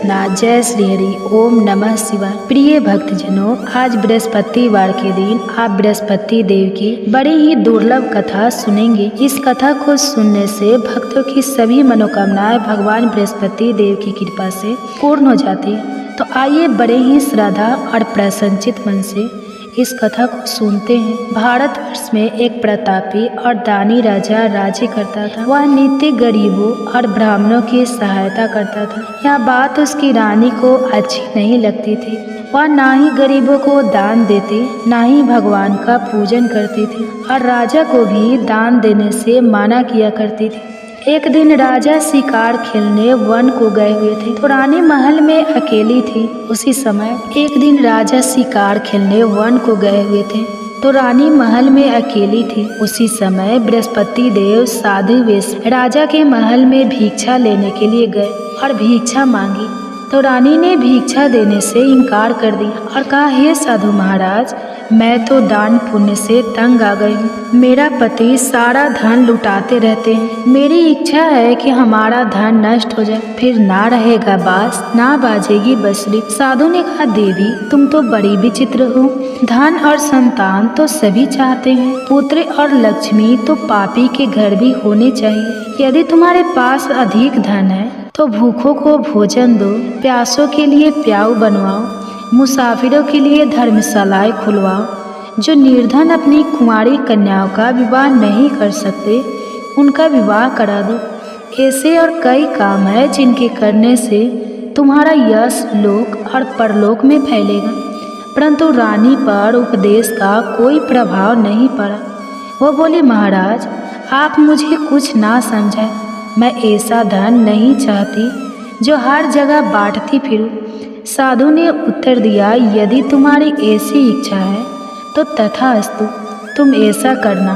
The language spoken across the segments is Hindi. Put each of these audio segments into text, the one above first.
कृष्णा, जय श्री हरि, ओम नमः शिवाय। प्रिय भक्तजनों, आज बृहस्पतिवार के दिन आप बृहस्पति देव की बड़ी ही दुर्लभ कथा सुनेंगे। इस कथा को सुनने से भक्तों की सभी मनोकामनाएं भगवान बृहस्पति देव की कृपा से पूर्ण हो जाती है। तो आइए बड़े ही श्रद्धा और प्रसन्नचित मन से इस कथा को सुनते हैं। भारतवर्ष में एक प्रतापी और दानी राजा राज्य करता था। वह नित्य गरीबों और ब्राह्मणों की सहायता करता था। यह बात उसकी रानी को अच्छी नहीं लगती थी। वह ना ही गरीबों को दान देती, ना ही भगवान का पूजन करती थी और राजा को भी दान देने से मना किया करती थी। एक दिन राजा शिकार खेलने वन को गए हुए थे तो रानी महल में अकेली थी। उसी समय एक दिन राजा शिकार खेलने वन को गए हुए थे तो रानी महल में अकेली थी। उसी समय बृहस्पति देव साधु वेश राजा के महल में भिक्षा लेने के लिए गए और भिक्षा मांगी तो रानी ने भिक्षा देने से इनकार कर दिया और कहा, हे साधु महाराज, मैं तो दान पुण्य से तंग आ गई हूँ। मेरा पति सारा धन लुटाते रहते हैं। मेरी इच्छा है कि हमारा धन नष्ट हो जाए, फिर ना रहेगा बांस, ना बाजेगी बांसुरी। साधु ने कहा, देवी तुम तो बड़ी विचित्र हो। धन और संतान तो सभी चाहते हैं, पुत्र और लक्ष्मी तो पापी के घर भी होने चाहिए। यदि तुम्हारे पास अधिक धन है तो भूखों को भोजन दो, प्यासों के लिए प्याऊ बनवाओ, मुसाफिरों के लिए धर्मशालाएं खुलवाओ। जो निर्धन अपनी कुंवारी कन्याओं का विवाह नहीं कर सकते उनका विवाह करा दो। ऐसे और कई काम है जिनके करने से तुम्हारा यश लोक और परलोक में फैलेगा। परंतु रानी पर उपदेश का कोई प्रभाव नहीं पड़ा। वो बोली, महाराज आप मुझे कुछ ना समझाए। मैं ऐसा धन नहीं चाहती जो हर जगह बांटती फिरूं। साधु ने उत्तर दिया, यदि तुम्हारी ऐसी इच्छा है तो तथास्तु। तुम ऐसा करना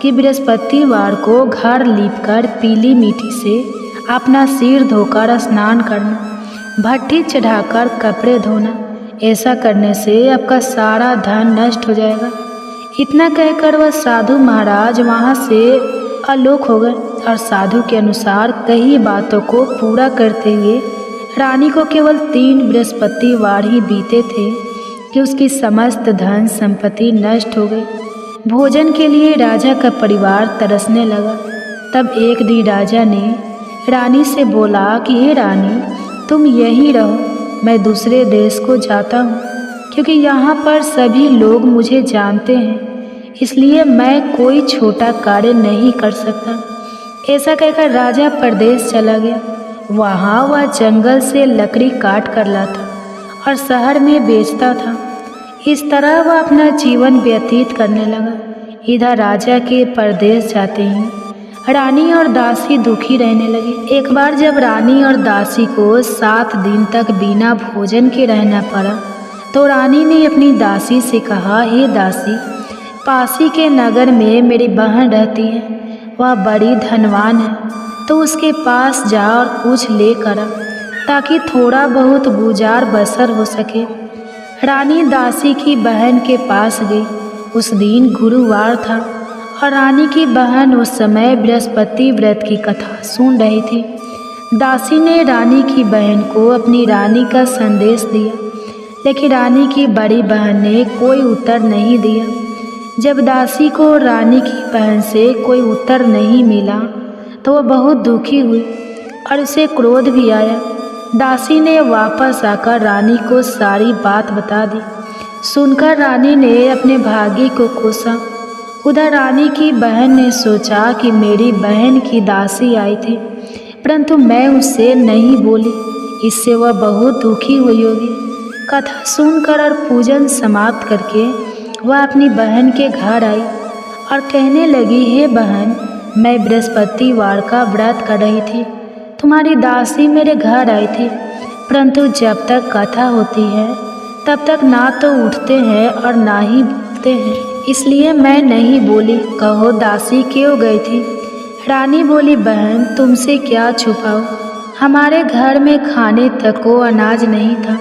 कि बृहस्पतिवार को घर लीपकर पीली मिट्टी से अपना सिर धोकर स्नान करना, भट्टी चढ़ाकर कपड़े धोना। ऐसा करने से आपका सारा धन नष्ट हो जाएगा। इतना कहकर वह साधु महाराज वहाँ से आलोक हो गए और साधु के अनुसार कई बातों को पूरा करते हुए रानी को केवल 3 बृहस्पतिवार ही बीते थे कि उसकी समस्त धन संपत्ति नष्ट हो गई। भोजन के लिए राजा का परिवार तरसने लगा। तब एक दिन राजा ने रानी से बोला कि हे रानी, तुम यहीं रहो, मैं दूसरे देश को जाता हूँ, क्योंकि यहाँ पर सभी लोग मुझे जानते हैं, इसलिए मैं कोई छोटा कार्य नहीं कर सकता। ऐसा कहकर राजा परदेश चला गया। वहाँ वह जंगल से लकड़ी काट कर लाता और शहर में बेचता था। इस तरह वह अपना जीवन व्यतीत करने लगा। इधर राजा के परदेश जाते ही रानी और दासी दुखी रहने लगे। एक बार जब रानी और दासी को 7 दिन तक बिना भोजन के रहना पड़ा तो रानी ने अपनी दासी से कहा, हे दासी, पासी के नगर में मेरी बहन रहती है, वह बड़ी धनवान है, तो उसके पास जा और कुछ लेकर आ, ताकि थोड़ा बहुत गुजार बसर हो सके। रानी दासी की बहन के पास गई। उस दिन गुरुवार था और रानी की बहन उस समय बृहस्पति व्रत की कथा सुन रही थी। दासी ने रानी की बहन को अपनी रानी का संदेश दिया, लेकिन रानी की बड़ी बहन ने कोई उत्तर नहीं दिया। जब दासी को रानी की बहन से कोई उत्तर नहीं मिला तो वह बहुत दुखी हुई और उसे क्रोध भी आया। दासी ने वापस आकर रानी को सारी बात बता दी। सुनकर रानी ने अपने भाग्य को कोसा। उधर रानी की बहन ने सोचा कि मेरी बहन की दासी आई थी, परंतु मैं उससे नहीं बोली, इससे वह बहुत दुखी हुई होगी। कथा सुनकर और पूजन समाप्त करके वह अपनी बहन के घर आई और कहने लगी, हे बहन, मैं बृहस्पतिवार का व्रत कर रही थी। तुम्हारी दासी मेरे घर आई थी, परंतु जब तक कथा होती है तब तक ना तो उठते हैं और ना ही बोलते हैं, इसलिए मैं नहीं बोली। कहो दासी क्यों गई थी? रानी बोली, बहन तुमसे क्या छुपाओ, हमारे घर में खाने तक को अनाज नहीं था।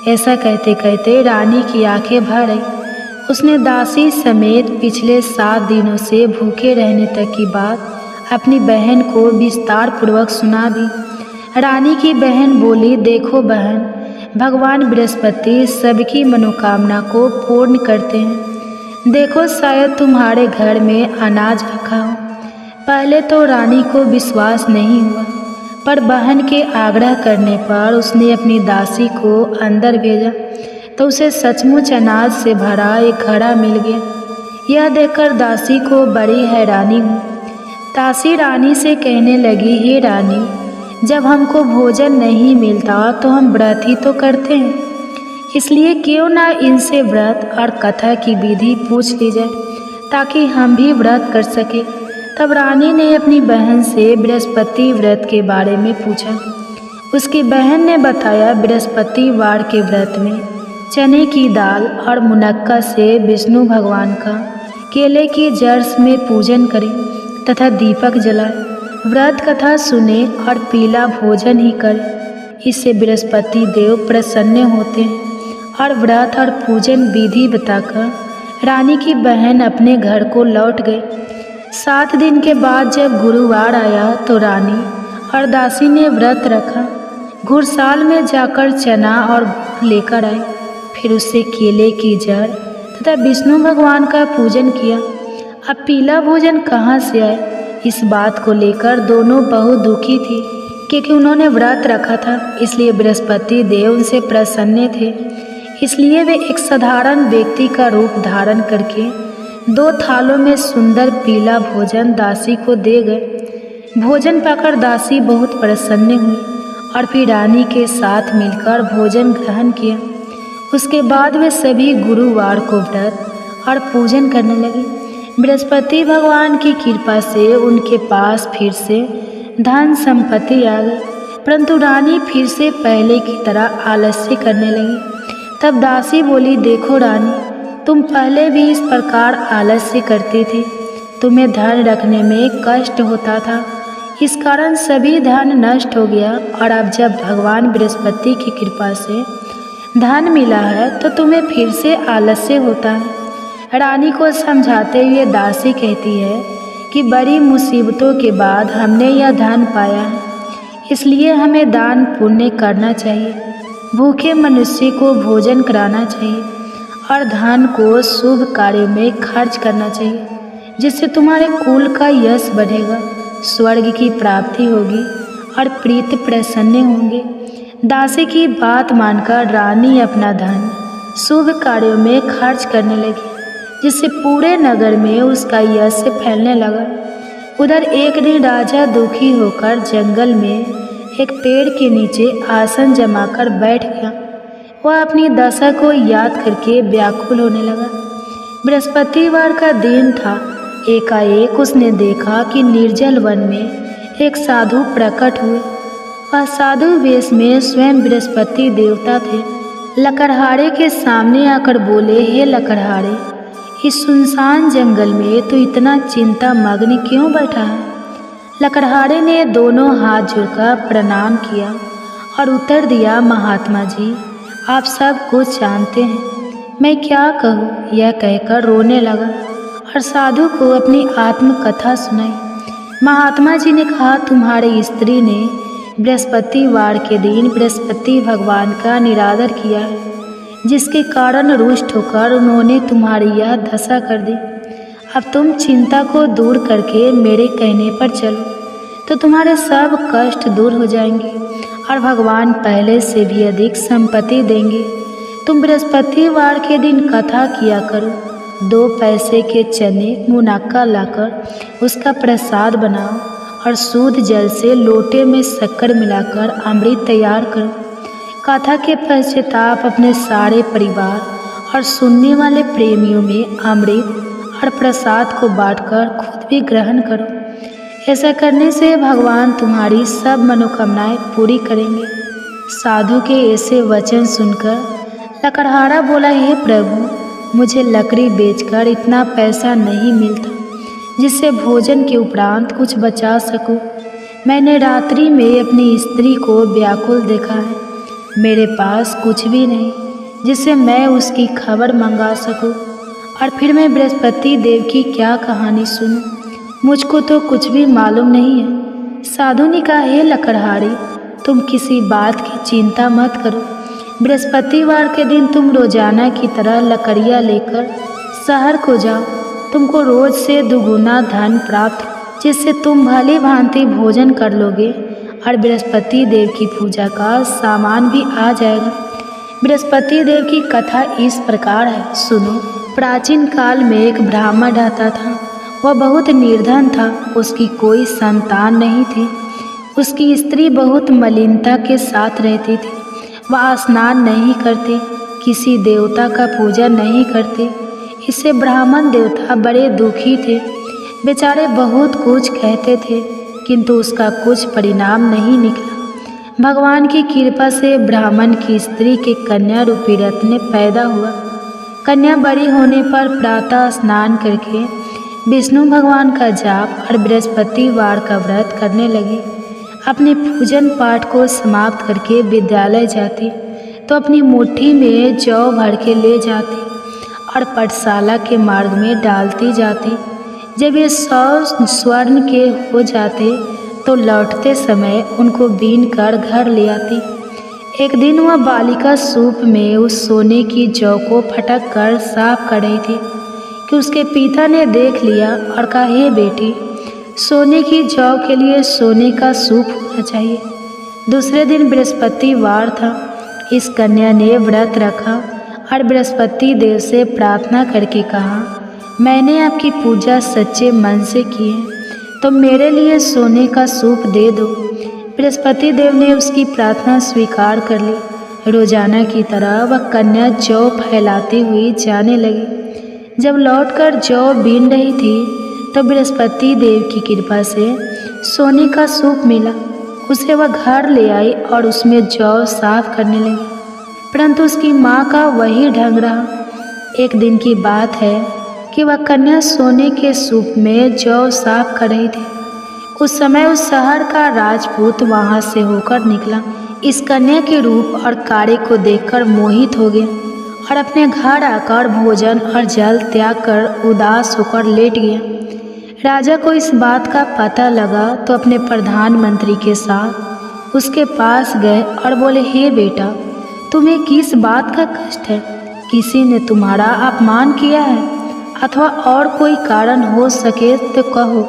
ऐसा कहते कहते रानी की आंखें भर आई। उसने दासी समेत पिछले 7 दिनों से भूखे रहने तक की बात अपनी बहन को विस्तार पूर्वक सुना दी। रानी की बहन बोली, देखो बहन, भगवान बृहस्पति सबकी मनोकामना को पूर्ण करते हैं। देखो शायद तुम्हारे घर में अनाज रखा हो। पहले तो रानी को विश्वास नहीं हुआ, पर बहन के आग्रह करने पर उसने अपनी दासी को अंदर भेजा तो उसे सचमुच अनाज से भरा एक घड़ा मिल गया। यह देखकर दासी को बड़ी हैरानी हुई। दासी रानी से कहने लगी, हे रानी, जब हमको भोजन नहीं मिलता तो हम व्रत ही तो करते हैं, इसलिए क्यों ना इनसे व्रत और कथा की विधि पूछ ली जाए ताकि हम भी व्रत कर सके। तब रानी ने अपनी बहन से बृहस्पति व्रत के बारे में पूछा। उसकी बहन ने बताया, बृहस्पतिवार के व्रत में चने की दाल और मुनक्का से विष्णु भगवान का केले की जड़ में पूजन करें तथा दीपक जलाए, व्रत कथा सुने और पीला भोजन ही करें। इससे बृहस्पति देव प्रसन्न होते हैं। और व्रत और पूजन विधि बताकर रानी की बहन अपने घर को लौट गई। 7 दिन के बाद जब गुरुवार आया तो रानी और दासी ने व्रत रखा। घुड़साल में जाकर चना और गुड़ लेकर आए, फिर उससे केले की जड़ तथा विष्णु भगवान का पूजन किया। अब पीला भोजन कहाँ से आए, इस बात को लेकर दोनों बहुत दुखी थी, क्योंकि उन्होंने व्रत रखा था, इसलिए बृहस्पति देव उनसे प्रसन्न थे। इसलिए वे एक साधारण व्यक्ति का रूप धारण करके 2 थालों में सुंदर पीला भोजन दासी को दे गए। भोजन पाकर दासी बहुत प्रसन्न हुई और फिर रानी के साथ मिलकर भोजन ग्रहण किया। उसके बाद वे सभी गुरुवार को व्रत और पूजन करने लगे। बृहस्पति भगवान की कृपा से उनके पास फिर से धन संपत्ति आ गई, परंतु रानी फिर से पहले की तरह आलस्य करने लगी। तब दासी बोली, देखो रानी, तुम पहले भी इस प्रकार आलस्य करती थी। तुम्हें धन रखने में कष्ट होता था, इस कारण सभी धन नष्ट हो गया, और अब जब भगवान बृहस्पति की कृपा से धन मिला है तो तुम्हें फिर से आलस्य होता है। रानी को समझाते हुए दासी कहती है कि बड़ी मुसीबतों के बाद हमने यह धन पाया है, इसलिए हमें दान पुण्य करना चाहिए, भूखे मनुष्य को भोजन कराना चाहिए और धन को शुभ कार्यों में खर्च करना चाहिए, जिससे तुम्हारे कुल का यश बढ़ेगा, स्वर्ग की प्राप्ति होगी और प्रीत प्रसन्न होंगे। दासी की बात मानकर रानी अपना धन शुभ कार्यों में खर्च करने लगी, जिससे पूरे नगर में उसका यश फैलने लगा। उधर एक दिन राजा दुखी होकर जंगल में एक पेड़ के नीचे आसन जमाकर बैठ गया। वह अपनी दशा को याद करके व्याकुल होने लगा। बृहस्पतिवार का दिन था। एकाएक उसने देखा कि निर्जल वन में एक साधु प्रकट हुए। वह साधु वेश में स्वयं बृहस्पति देवता थे। लकड़हारे के सामने आकर बोले, हे लकड़हारे, इस सुनसान जंगल में तो इतना चिंता मग्न क्यों बैठा है? लकड़हारे ने दोनों हाथ जोड़कर प्रणाम किया और उत्तर दिया, महात्मा जी, आप सब कुछ जानते हैं, मैं क्या कहूँ? यह कहकर रोने लगा और साधु को अपनी आत्मकथा सुनाई। महात्मा जी ने कहा, तुम्हारी स्त्री ने बृहस्पतिवार के दिन बृहस्पति भगवान का निरादर किया है, जिसके कारण रुष्ट होकर उन्होंने तुम्हारी यह दशा कर दी। अब तुम चिंता को दूर करके मेरे कहने पर चलो तो तुम्हारे सब कष्ट दूर हो जाएंगे और भगवान पहले से भी अधिक संपत्ति देंगे। तुम बृहस्पतिवार के दिन कथा किया करो। 2 पैसे के चने मुनक्का लाकर उसका प्रसाद बनाओ और शुद्ध जल से लोटे में शक्कर मिलाकर अमृत तैयार करो। कथा के पश्चाताप अपने सारे परिवार और सुनने वाले प्रेमियों में अमृत और प्रसाद को बांटकर खुद भी ग्रहण करो। ऐसा करने से भगवान तुम्हारी सब मनोकामनाएं पूरी करेंगे। साधु के ऐसे वचन सुनकर लकड़हारा बोला, हे प्रभु, मुझे लकड़ी बेचकर इतना पैसा नहीं मिलता जिससे भोजन के उपरांत कुछ बचा सकूं। मैंने रात्रि में अपनी स्त्री को व्याकुल देखा है। मेरे पास कुछ भी नहीं जिससे मैं उसकी खबर मंगा सकूं, और फिर मैं बृहस्पति देव की क्या कहानी सुनूं? मुझको तो कुछ भी मालूम नहीं है। साधु ने कहा, हे लकड़हारी, तुम किसी बात की चिंता मत करो। बृहस्पतिवार के दिन तुम रोजाना की तरह लकड़ियाँ लेकर शहर को जाओ। तुमको रोज से दुगुना धन प्राप्त, जिससे तुम भली भांति भोजन कर लोगे और बृहस्पति देव की पूजा का सामान भी आ जाएगा। बृहस्पति देव की कथा इस प्रकार है, सुनो। प्राचीन काल में एक ब्राह्मण रहता था। वह बहुत निर्धन था, उसकी कोई संतान नहीं थी। उसकी स्त्री बहुत मलिनता के साथ रहती थी। वह स्नान नहीं करते, किसी देवता का पूजा नहीं करते। इससे ब्राह्मण देवता बड़े दुखी थे। बेचारे बहुत कुछ कहते थे, किंतु उसका कुछ परिणाम नहीं निकला। भगवान की कृपा से ब्राह्मण की स्त्री के कन्या रूपी रत्न पैदा हुआ। कन्या बड़ी होने पर प्रातः स्नान करके विष्णु भगवान का जाप और बृहस्पतिवार का व्रत करने लगी। अपने पूजन पाठ को समाप्त करके विद्यालय जाती तो अपनी मुट्ठी में जौ भर के ले जाती और पाठशाला के मार्ग में डालती जाती। जब ये 100 स्वर्ण के हो जाते तो लौटते समय उनको बीन कर घर ले आती। एक दिन वह बालिका सूप में उस सोने की जौ को फटक कर साफ कर रही थी कि उसके पिता ने देख लिया और कहा, हे बेटी, सोने की जौ के लिए सोने का सूप होना चाहिए। दूसरे दिन बृहस्पतिवार था। इस कन्या ने व्रत रखा और बृहस्पति देव से प्रार्थना करके कहा, मैंने आपकी पूजा सच्चे मन से की है, तो मेरे लिए सोने का सूप दे दो। बृहस्पति देव ने उसकी प्रार्थना स्वीकार कर ली। रोजाना की तरह वह कन्या जौ फैलाती हुई जाने लगी। जब लौटकर जौ बीन रही थी तो बृहस्पति देव की कृपा से सोने का सूप मिला। उसे वह घर ले आई और उसमें जौ साफ करने लगी, परंतु उसकी माँ का वही ढंग रहा। एक दिन की बात है कि वह कन्या सोने के सूप में जौ साफ कर रही थी। उस समय उस शहर का राजपूत वहां से होकर निकला। इस कन्या के रूप और कार्य को देखकर मोहित हो गया और अपने घर आकर भोजन और जल त्याग कर उदास होकर लेट गया। राजा को इस बात का पता लगा तो अपने प्रधानमंत्री के साथ उसके पास गए और बोले, हे बेटा, तुम्हें किस बात का कष्ट है? किसी ने तुम्हारा अपमान किया है अथवा और कोई कारण हो सके तो कहो,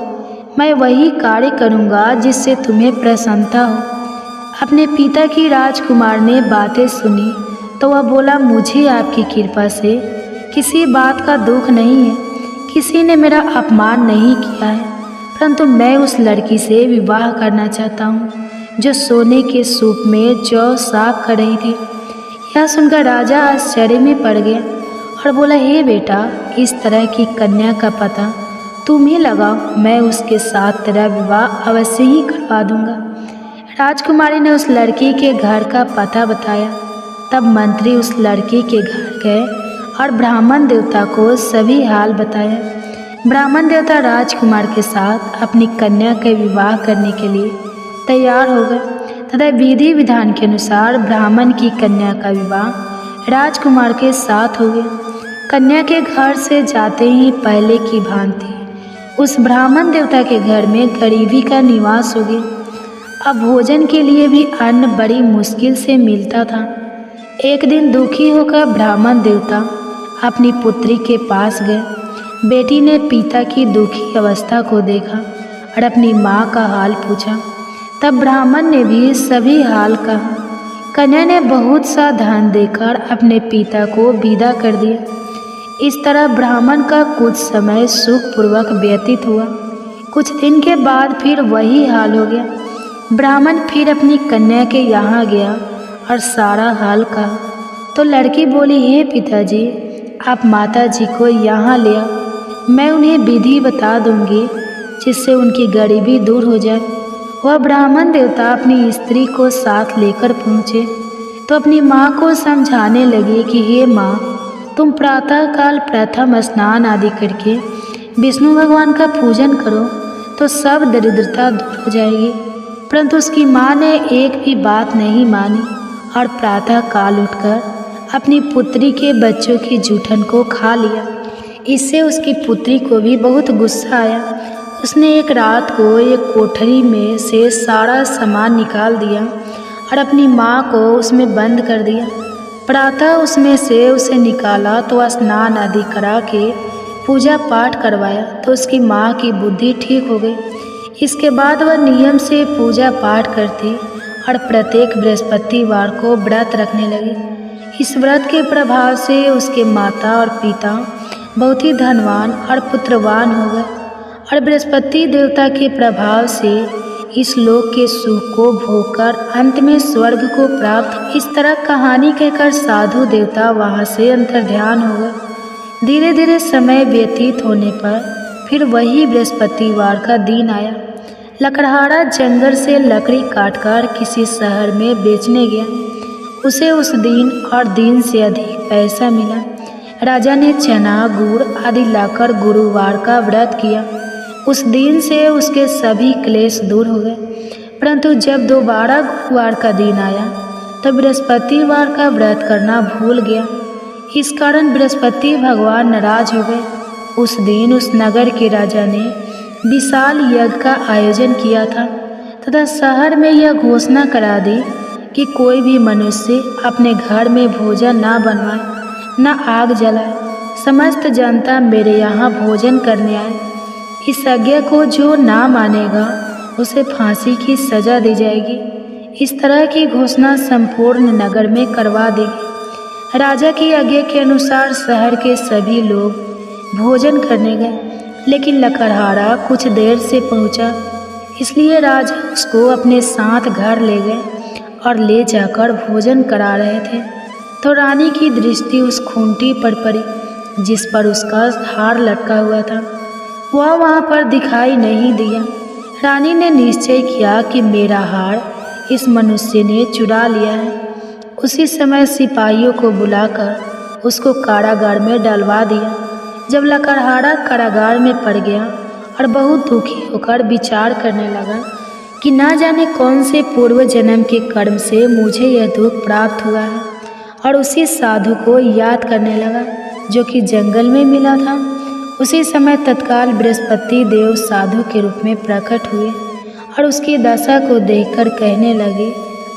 मैं वही कार्य करूँगा जिससे तुम्हें प्रसन्नता हो। अपने पिता की राजकुमार ने बातें सुनी तो वह बोला, मुझे आपकी कृपा से किसी बात का दुख नहीं है। किसी ने मेरा अपमान नहीं किया है, परंतु मैं उस लड़की से विवाह करना चाहता हूँ जो सोने के सूप में जौ साफ कर रही थी। यह सुनकर राजा आश्चर्य में पड़ गया और बोला, हे बेटा, इस तरह की कन्या का पता तुम ही लगाओ, मैं उसके साथ तेरा विवाह अवश्य ही करवा दूंगा। राजकुमारी ने उस लड़की के घर का पता बताया। तब मंत्री उस लड़की के घर गए और ब्राह्मण देवता को सभी हाल बताया। ब्राह्मण देवता राजकुमार के साथ अपनी कन्या के विवाह करने के लिए तैयार हो गए तथा विधि विधान के अनुसार ब्राह्मण की कन्या का विवाह राजकुमार के साथ हो गया। कन्या के घर से जाते ही पहले की भांति उस ब्राह्मण देवता के घर में गरीबी का निवास हो गया। अब भोजन के लिए भी अन्न बड़ी मुश्किल से मिलता था। एक दिन दुखी होकर ब्राह्मण देवता अपनी पुत्री के पास गए। बेटी ने पिता की दुखी अवस्था को देखा और अपनी माँ का हाल पूछा। तब ब्राह्मण ने भी सभी हाल कहा। कन्या ने बहुत सा धन देकर अपने पिता को विदा कर दिया। इस तरह ब्राह्मण का कुछ समय सुखपूर्वक व्यतीत हुआ। कुछ दिन के बाद फिर वही हाल हो गया। ब्राह्मण फिर अपनी कन्या के यहाँ गया और सारा हाल कहा तो लड़की बोली, हे पिताजी, आप माता जी को यहाँ ले आओ, मैं उन्हें विधि बता दूंगी जिससे उनकी गरीबी दूर हो जाए। वह ब्राह्मण देवता अपनी स्त्री को साथ लेकर पहुँचे तो अपनी माँ को समझाने लगे कि हे माँ, तुम प्रातःकाल प्रथम स्नान आदि करके विष्णु भगवान का पूजन करो तो सब दरिद्रता दूर हो जाएगी। परंतु उसकी माँ ने एक भी बात नहीं मानी और प्रातःकाल उठकर अपनी पुत्री के बच्चों की जूठन को खा लिया। इससे उसकी पुत्री को भी बहुत गुस्सा आया। उसने एक रात को एक कोठरी में से सारा सामान निकाल दिया और अपनी माँ को उसमें बंद कर दिया। प्रातः उसमें से उसे निकाला तो स्नान आदि करा के पूजा पाठ करवाया तो उसकी माँ की बुद्धि ठीक हो गई। इसके बाद वह नियम से पूजा पाठ करती और प्रत्येक बृहस्पतिवार को व्रत रखने लगी। इस व्रत के प्रभाव से उसके माता और पिता बहुत ही धनवान और पुत्रवान हो गए और बृहस्पति देवता के प्रभाव से इस लोक के सुख को भोगकर अंत में स्वर्ग को प्राप्त। इस तरह कहानी कहकर साधु देवता वहाँ से अंतर्ध्यान हो गए। धीरे धीरे समय व्यतीत होने पर फिर वही बृहस्पतिवार का दिन आया। लकड़हारा जंगल से लकड़ी काटकर किसी शहर में बेचने गया। उसे उस दिन और दिन से अधिक पैसा मिला। राजा ने चना गुड़ आदि लाकर गुरुवार का व्रत किया। उस दिन से उसके सभी क्लेश दूर हो गए। परंतु जब दोबारा गुरुवार का दिन आया तो बृहस्पतिवार का व्रत करना भूल गया। इस कारण बृहस्पति भगवान नाराज हो गए। उस दिन उस नगर के राजा ने विशाल यज्ञ का आयोजन किया था तथा शहर में यह घोषणा करा दी कि कोई भी मनुष्य अपने घर में भोजन ना बनवाए न आग जलाए। समस्त जनता मेरे यहाँ भोजन करने आए। इस आज्ञा को जो ना मानेगा उसे फांसी की सजा दी जाएगी। इस तरह की घोषणा संपूर्ण नगर में करवा देगी। राजा की आज्ञा के अनुसार शहर के सभी लोग भोजन करने गए, लेकिन लकड़हारा कुछ देर से पहुंचा, इसलिए राजा उसको अपने साथ घर ले गए और ले जाकर भोजन करा रहे थे तो रानी की दृष्टि उस खूंटी पर पड़ी जिस पर उसका हार लटका हुआ था। वह वहाँ पर दिखाई नहीं दिया। रानी ने निश्चय किया कि मेरा हार इस मनुष्य ने चुरा लिया है। उसी समय सिपाहियों को बुलाकर उसको कारागार में डलवा दिया। जब लकड़हारा कारागार में पड़ गया और बहुत दुखी होकर विचार करने लगा कि ना जाने कौन से पूर्व जन्म के कर्म से मुझे यह दुख प्राप्त हुआ है, और उसी साधु को याद करने लगा जो कि जंगल में मिला था। उसी समय तत्काल बृहस्पति देव साधु के रूप में प्रकट हुए और उसकी दशा को देखकर कहने लगे,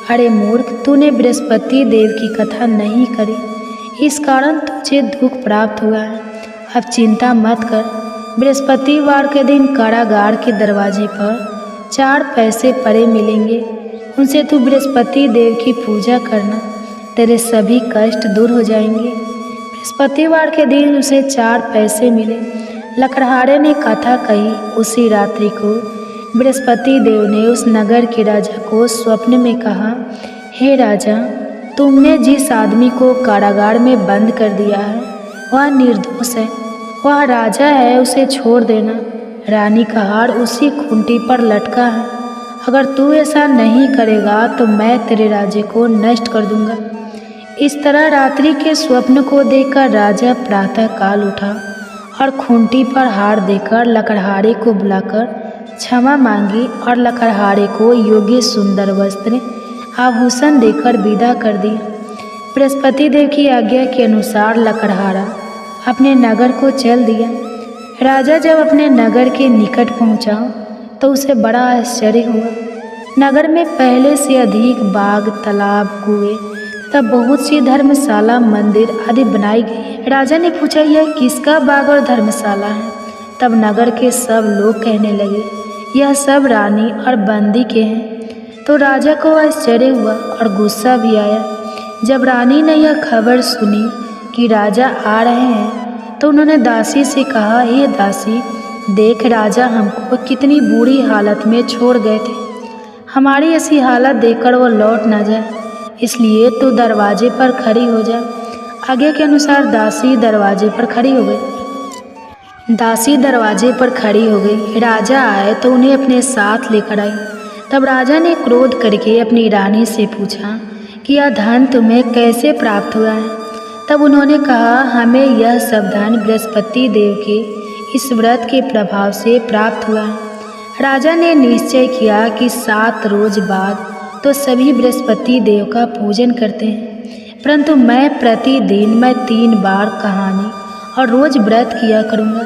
अरे मूर्ख, तूने बृहस्पति देव की कथा नहीं करी, इस कारण तुझे दुख प्राप्त हुआ है। अब चिंता मत कर। बृहस्पतिवार के दिन कारागार के दरवाजे पर 4 पैसे पड़े मिलेंगे, उनसे तू बृहस्पति देव की पूजा करना, तेरे सभी कष्ट दूर हो जाएंगे। बृहस्पतिवार के दिन उसे 4 पैसे मिले। लकड़हारे ने कथा कही। उसी रात्रि को बृहस्पति देव ने उस नगर के राजा को स्वप्न में कहा, हे राजा, तुमने जिस आदमी को कारागार में बंद कर दिया है वह निर्दोष है, वह राजा है, उसे छोड़ देना। रानी का हार उसी खूंटी पर लटका है। अगर तू ऐसा नहीं करेगा तो मैं तेरे राज्य को नष्ट कर दूंगा। इस तरह रात्रि के स्वप्न को देखकर राजा प्रातः काल उठा और खूंटी पर हार देकर लकड़हारे को बुलाकर क्षमा मांगी और लकड़हारे को योग्य सुंदर वस्त्र आभूषण देकर विदा कर दिया। बृहस्पति देव की आज्ञा के अनुसार लकड़हारा अपने नगर को चल दिया। राजा जब अपने नगर के निकट पहुंचा तो उसे बड़ा आश्चर्य हुआ। नगर में पहले से अधिक बाग, तालाब, कुएं तब बहुत सी धर्मशाला, मंदिर आदि बनाई गई। राजा ने पूछा, यह किसका बाग और धर्मशाला है? तब नगर के सब लोग कहने लगे, यह सब रानी और बंदी के हैं। तो राजा को आश्चर्य हुआ और गुस्सा भी आया। जब रानी ने यह खबर सुनी कि राजा आ रहे हैं तो उन्होंने दासी से कहा, हे दासी, देख राजा हमको कितनी बुरी हालत में छोड़ गए थे। हमारी ऐसी हालत देखकर वो लौट ना जाए, इसलिए तू दरवाजे पर खड़ी हो जा। आगे के अनुसार दासी दरवाजे पर खड़ी हो गई। दासी दरवाजे पर खड़ी हो गई। राजा आए तो उन्हें अपने साथ लेकर आई। तब राजा ने क्रोध करके अपनी रानी से पूछा कि यह धन तुम्हें कैसे प्राप्त हुआ है? तब उन्होंने कहा, हमें यह सब धन बृहस्पति देव के इस व्रत के प्रभाव से प्राप्त हुआ है। राजा ने निश्चय किया कि 7 रोज बाद तो सभी बृहस्पति देव का पूजन करते हैं, परंतु मैं प्रतिदिन 3 बार कहानी और रोज व्रत किया करूँगा।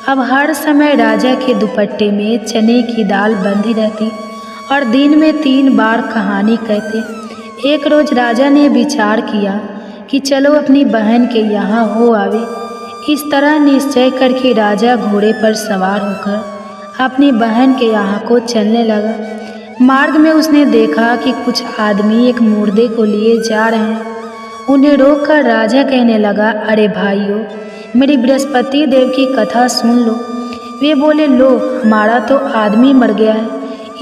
अब हर समय राजा के दुपट्टे में चने की दाल बंधी रहती और दिन में 3 बार कहानी कहते। एक रोज राजा ने विचार किया कि चलो अपनी बहन के यहाँ हो आवे। इस तरह निश्चय करके राजा घोड़े पर सवार होकर अपनी बहन के यहाँ को चलने लगा। मार्ग में उसने देखा कि कुछ आदमी एक मुर्दे को लिए जा रहे हैं। उन्हें रोककर राजा कहने लगा, अरे भाइयों, मेरी बृहस्पति देव की कथा सुन लो। वे बोले, लो, हमारा तो आदमी मर गया है,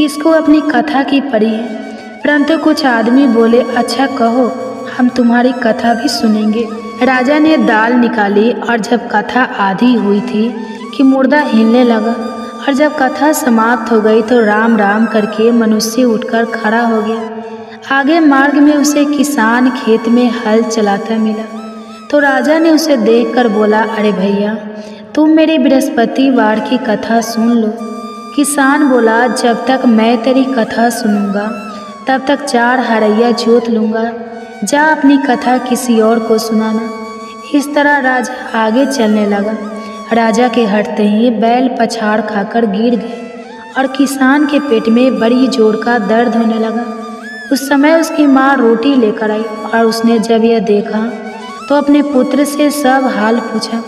इसको अपनी कथा की पड़ी है। परंतु कुछ आदमी बोले, अच्छा कहो, हम तुम्हारी कथा भी सुनेंगे। राजा ने दाल निकाली और जब कथा आधी हुई थी कि मुर्दा हिलने लगा, और जब कथा समाप्त हो गई तो राम राम करके मनुष्य उठकर खड़ा हो गया। आगे मार्ग में उसे किसान खेत में हल चलाता मिला तो राजा ने उसे देखकर बोला, अरे भैया, तुम मेरी बृहस्पतिवार की कथा सुन लो। किसान बोला, जब तक मैं तेरी कथा सुनूंगा तब तक 4 हरैया जोत लूँगा, जा अपनी कथा किसी और को सुनाना। इस तरह राजा आगे चलने लगा। राजा के हटते ही बैल पछाड़ खाकर गिर गए और किसान के पेट में बड़ी जोर का दर्द होने लगा। उस समय उसकी माँ रोटी लेकर आई और उसने जब यह देखा तो अपने पुत्र से सब हाल पूछा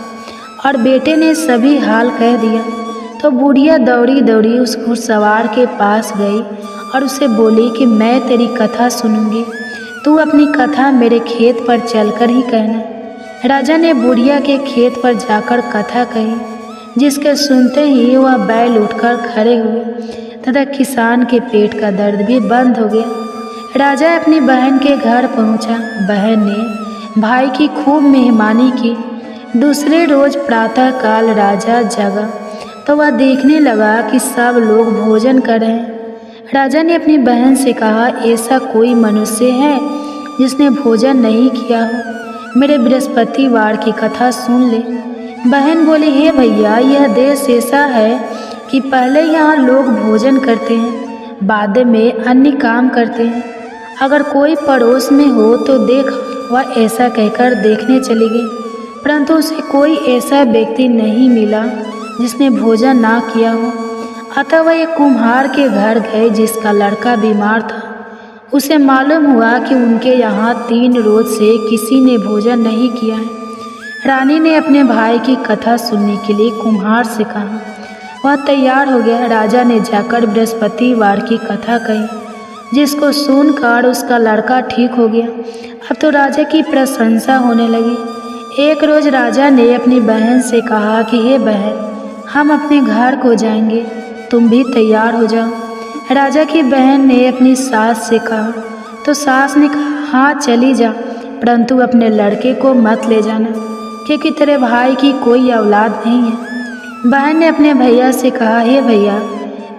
और बेटे ने सभी हाल कह दिया। तो बुढ़िया दौड़ी दौड़ी उस घुड़सवार के पास गई और उसे बोली कि मैं तेरी कथा सुनूंगी, तू अपनी कथा मेरे खेत पर चलकर ही कहना। राजा ने बुढ़िया के खेत पर जाकर कथा कही, जिसके सुनते ही वह बैल उठकर खड़े हुए तथा किसान के पेट का दर्द भी बंद हो गया। राजा अपनी बहन के घर पहुंचा। बहन ने भाई की खूब मेहमानी की। दूसरे रोज प्रातःकाल राजा जगा तो वह देखने लगा कि सब लोग भोजन कर रहे हैं। राजा ने अपनी बहन से कहा, ऐसा कोई मनुष्य है जिसने भोजन नहीं किया हो? मेरे बृहस्पतिवार की कथा सुन ले। बहन बोली, हे भैया, यह देश ऐसा है कि पहले यहाँ लोग भोजन करते हैं, बाद में अन्य काम करते हैं। अगर कोई पड़ोस में हो तो देख। वह ऐसा कहकर देखने चली गई, परंतु उसे कोई ऐसा व्यक्ति नहीं मिला जिसने भोजन ना किया हो। अतः वह एक कुम्हार के घर गए जिसका लड़का बीमार था। उसे मालूम हुआ कि उनके यहाँ 3 रोज से किसी ने भोजन नहीं किया है। रानी ने अपने भाई की कथा सुनने के लिए कुम्हार से कहा। वह तैयार हो गया। राजा ने जाकर बृहस्पतिवार की कथा कही, जिसको सुनकर उसका लड़का ठीक हो गया। अब तो राजा की प्रशंसा होने लगी। एक रोज राजा ने अपनी बहन से कहा कि हे बहन, हम अपने घर को जाएंगे, तुम भी तैयार हो जाओ। राजा की बहन ने अपनी सास से कहा तो सास ने कहा, हाँ चली जा, परंतु अपने लड़के को मत ले जाना, क्योंकि तेरे भाई की कोई औलाद नहीं है। बहन ने अपने भैया से कहा, हे भैया,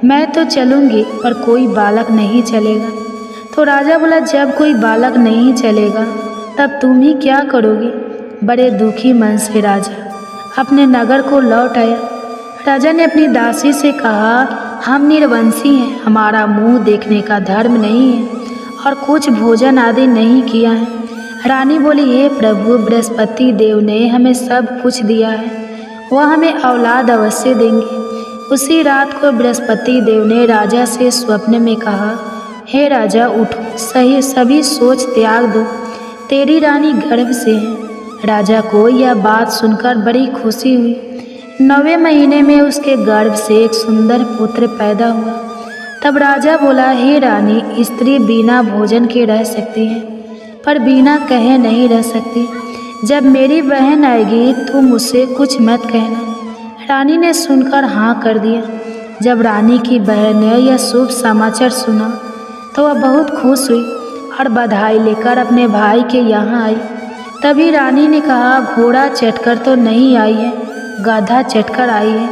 मैं तो चलूँगी पर कोई बालक नहीं चलेगा। तो राजा बोला, जब कोई बालक नहीं चलेगा तब तुम ही क्या करोगे? बड़े दुखी मन से राजा अपने नगर को लौट आया। राजा ने अपनी दासी से कहा, हम निर्वंशी हैं, हमारा मुंह देखने का धर्म नहीं है और कुछ भोजन आदि नहीं किया है। रानी बोली, हे प्रभु, बृहस्पति देव ने हमें सब कुछ दिया है, वह हमें औलाद अवश्य देंगे। उसी रात को बृहस्पति देव ने राजा से स्वप्न में कहा, हे राजा, उठो, सभी सोच त्याग दो, तेरी रानी गर्भ से है। राजा को यह बात सुनकर बड़ी खुशी हुई। 9वें महीने में उसके गर्भ से एक सुंदर पुत्र पैदा हुआ। तब राजा बोला, हे रानी, स्त्री बिना भोजन के रह सकती है, पर बिना कहे नहीं रह सकती। जब मेरी बहन आएगी तो मुझसे कुछ मत कहना। रानी ने सुनकर हाँ कर दिया। जब रानी की बहन ने यह शुभ समाचार सुना तो वह बहुत खुश हुई और बधाई लेकर अपने भाई के यहाँ आई। तभी रानी ने कहा, घोड़ा चढ़कर तो नहीं आई है, गधा चढ़कर आई है।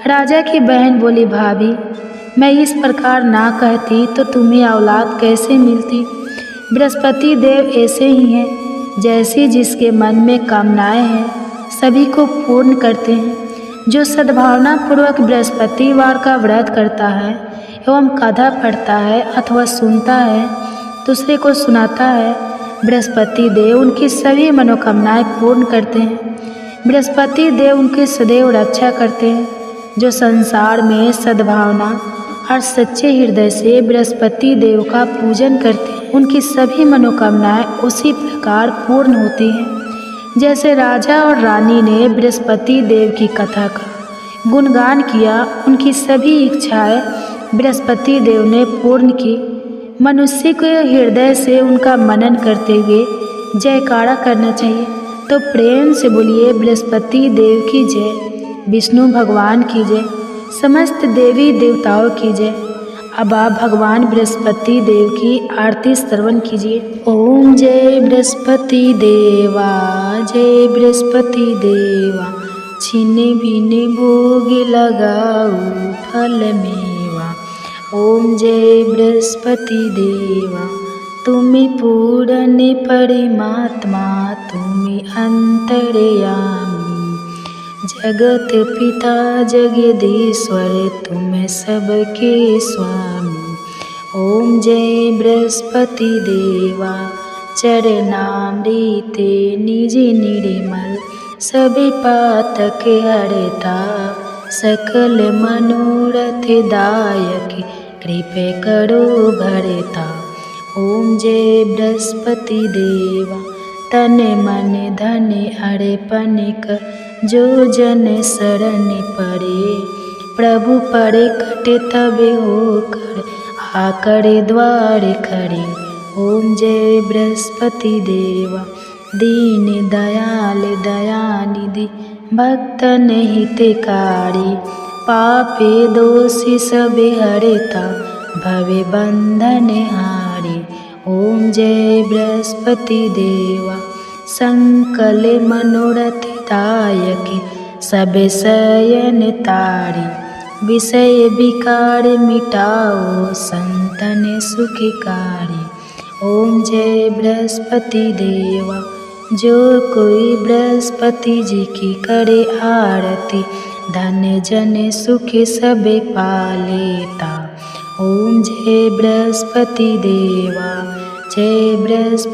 राजा की बहन बोली, भाभी, मैं इस प्रकार ना कहती तो तुम्हें औलाद कैसे मिलती? बृहस्पति देव ऐसे ही हैं, जैसी जिसके मन में कामनाएं हैं सभी को पूर्ण करते हैं। जो सद्भावना पूर्वक बृहस्पतिवार का व्रत करता है एवं कथा पढ़ता है अथवा सुनता है, दूसरे को सुनाता है, बृहस्पति देव उनकी सभी मनोकामनाएं पूर्ण करते हैं। बृहस्पति देव उनकी सदैव रक्षा करते हैं। जो संसार में सद्भावना और सच्चे हृदय से बृहस्पति देव का पूजन करते हैं, उनकी सभी मनोकामनाएं उसी प्रकार पूर्ण होती हैं। जैसे राजा और रानी ने बृहस्पति देव की कथा का गुणगान किया, उनकी सभी इच्छाएं बृहस्पति देव ने पूर्ण की। मनुष्य को हृदय से उनका मनन करते हुए जयकारा करना चाहिए। तो प्रेम से बोलिए बृहस्पति देव की जय, विष्णु भगवान की जय, समस्त देवी देवताओं की जय। अब आप भगवान बृहस्पति देव की आरती श्रवण कीजिए। ओम जय बृहस्पति देवा, जय बृहस्पति देवा, छीने बीने भोग लगाऊ फल मेवा। ओम जय बृहस्पति देवा, तुम्हें पूर्ण परमात्मा, तुम्हें अंतर्यामी, जगत पिता जगदीश्वर, तुम सबके स्वामी। ओम जय बृहस्पति देवा, चरणामृते निज निर्मल, सभी पातक हरता, सकल मनोरथ दायक, कृपे करो भरता। ओम जय बृहस्पति देवा, तन मन धन अर्पण कर, जो जन शरण पड़े, प्रभु पड़े कटे तब होकर, आकर द्वार खड़े। ओम जय बृहस्पति देवा, दीन दयाल दयानिधि, भक्तन हितकारी, पापे दोषी सब हरता, भवे बंधन हारी। ओम जय बृहस्पति देवा, संकल मनोरथ दायक, सब शयन तारी, विषय विकार मिटाओ, संतन सुखकारी। ओम जय बृहस्पति देवा, जो कोई बृहस्पति जी की करे आरती, धन जन सुख सब पालेता। ओम जय बृहस्पति देवा, जय बृहस्पति।